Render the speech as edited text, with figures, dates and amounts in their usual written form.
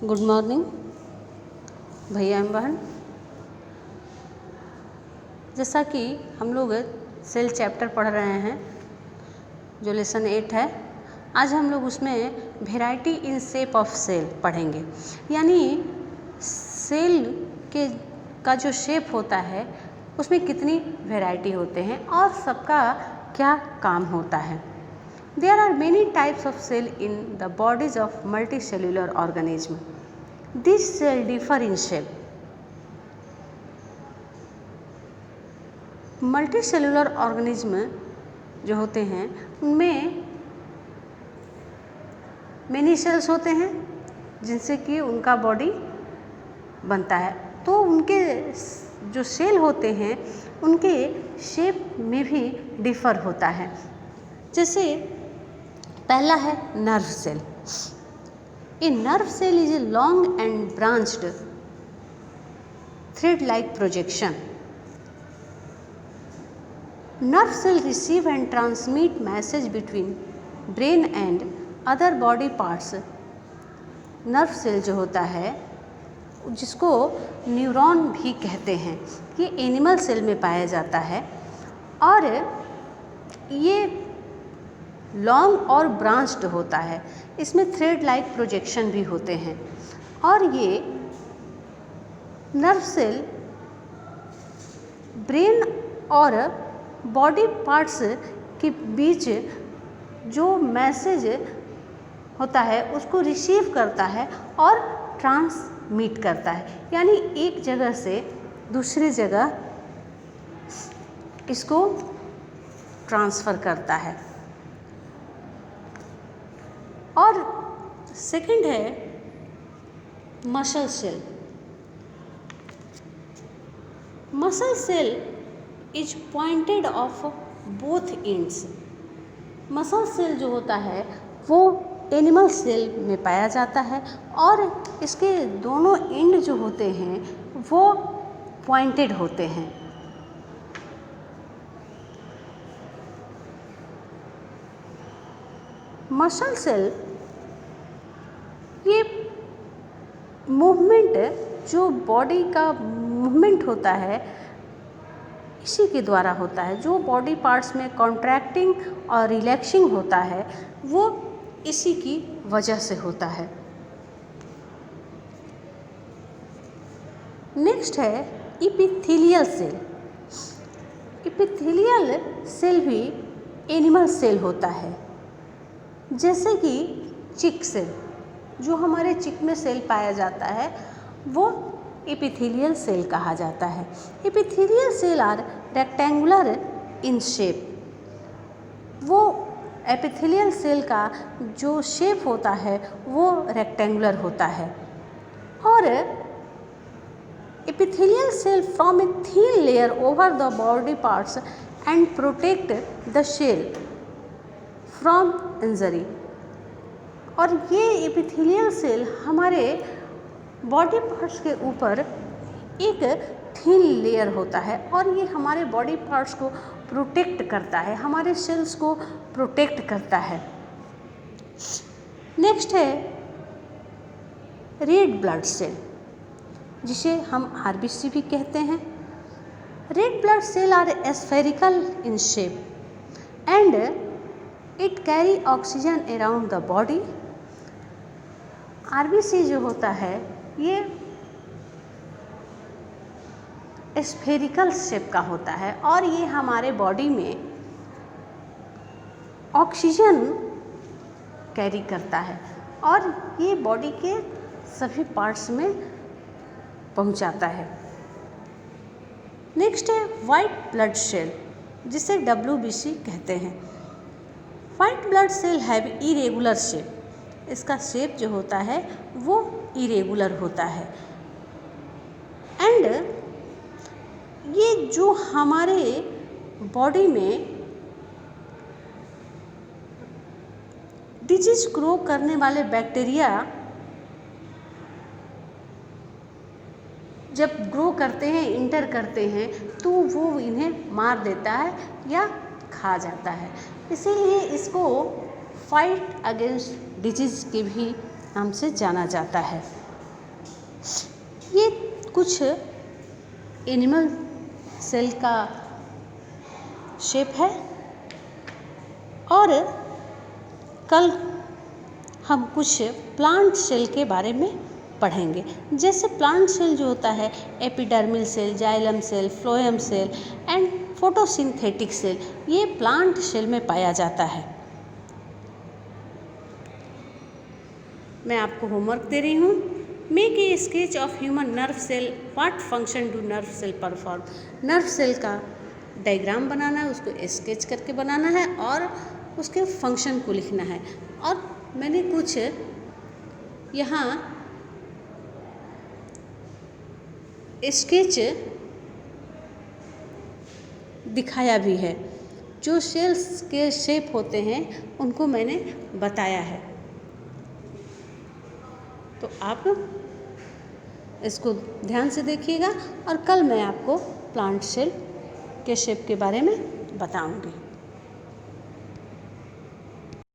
Good morning भैया एवं बहन। जैसा कि हम लोग सेल चैप्टर पढ़ रहे हैं जो लेसन 8 है, आज हम लोग उसमें variety in shape of cell पढ़ेंगे। यानी सेल का जो शेप होता है उसमें कितनी वेराइटी होते हैं और सबका क्या काम होता है। There are many types of cell in the bodies of multicellular organism. These cells differ in shape. Multicellular organism जो होते हैं उनमें मेनी सेल्स होते हैं जिनसे कि उनका बॉडी बनता है। तो उनके जो सेल होते हैं उनके शेप में भी डिफ़र होता है। जैसे पहला है nerve cell. A nerve cell is a long and branched thread like projection. Nerve cell receive and transmit message between brain and other body parts. Nerve cell जो होता है जिसको न्यूरॉन भी कहते हैं, ये एनिमल सेल में पाया जाता है और ये लॉन्ग और ब्रांच्ड होता है। इसमें थ्रेड लाइक प्रोजेक्शन भी होते हैं और ये नर्व सेल ब्रेन और बॉडी पार्ट्स के बीच जो मैसेज होता है उसको रिसीव करता है और ट्रांसमिट करता है। यानी एक जगह से दूसरी जगह इसको ट्रांसफ़र करता है। और सेकंड है muscle cell. Muscle cell is pointed of both ends. Muscle cell जो होता है वो एनिमल सेल में पाया जाता है और इसके दोनों एंड जो होते हैं वो पॉइंटेड होते हैं। मसल सेल ये मूवमेंट जो बॉडी का मूवमेंट होता है इसी के द्वारा होता है। जो बॉडी पार्ट्स में कॉन्ट्रैक्टिंग और रिलैक्सिंग होता है वो इसी की वजह से होता है। नेक्स्ट है इपिथेलियल सेल। इपिथेलियल सेल भी एनिमल सेल होता है, जैसे कि चिक सेल। जो हमारे चिक में सेल पाया जाता है वो एपिथेलियल सेल कहा जाता है। Epithelial cell are rectangular in shape. वो एपिथेलियल सेल का जो शेप होता है वो रेक्टेंगुलर होता है। और epithelial cell form a thin layer over the body parts and protect the cell from injury. और ये एपिथेलियल सेल हमारे बॉडी पार्ट्स के ऊपर एक थिन लेयर होता है और ये हमारे बॉडी पार्ट्स को प्रोटेक्ट करता है, हमारे सेल्स को प्रोटेक्ट करता है। नेक्स्ट है रेड ब्लड सेल, जिसे हम आरबीसी भी कहते हैं। Red blood cell are spherical in shape and it carry oxygen around the body. RBC जो होता है ये स्फेरिकल शेप का होता है और ये हमारे बॉडी में ऑक्सीजन कैरी करता है और ये बॉडी के सभी पार्ट्स में पहुंचाता है। नेक्स्ट है वाइट ब्लड सेल, जिसे डब्ल्यूबीसी कहते हैं। White blood cell have irregular shape. इसका शेप जो होता है वो इरेगुलर होता है एंड ये जो हमारे बॉडी में डिजीज ग्रो करने वाले बैक्टीरिया जब ग्रो करते हैं, इंटर करते हैं, तो वो इन्हें मार देता है या खा जाता है। इसीलिए इसको फाइट अगेंस्ट डिजीज के भी नाम से जाना जाता है। ये कुछ एनिमल सेल का शेप है और कल हम कुछ प्लांट सेल के बारे में पढ़ेंगे। जैसे प्लांट सेल जो होता है epidermal cell, xylem cell, phloem cell and photosynthetic cell, ये प्लांट सेल में पाया जाता है। मैं आपको होमवर्क दे रही हूँ। Make a sketch of human nerve cell, what function do nerve cell perform. Nerve cell का डायग्राम बनाना है, उसको स्केच करके बनाना है और उसके फंक्शन को लिखना है। और मैंने कुछ यहाँ स्केच दिखाया भी है, जो सेल्स के शेप होते हैं उनको मैंने बताया है। तो आप इसको ध्यान से देखिएगा और कल मैं आपको प्लांट सेल के शेप के बारे में बताऊंगी।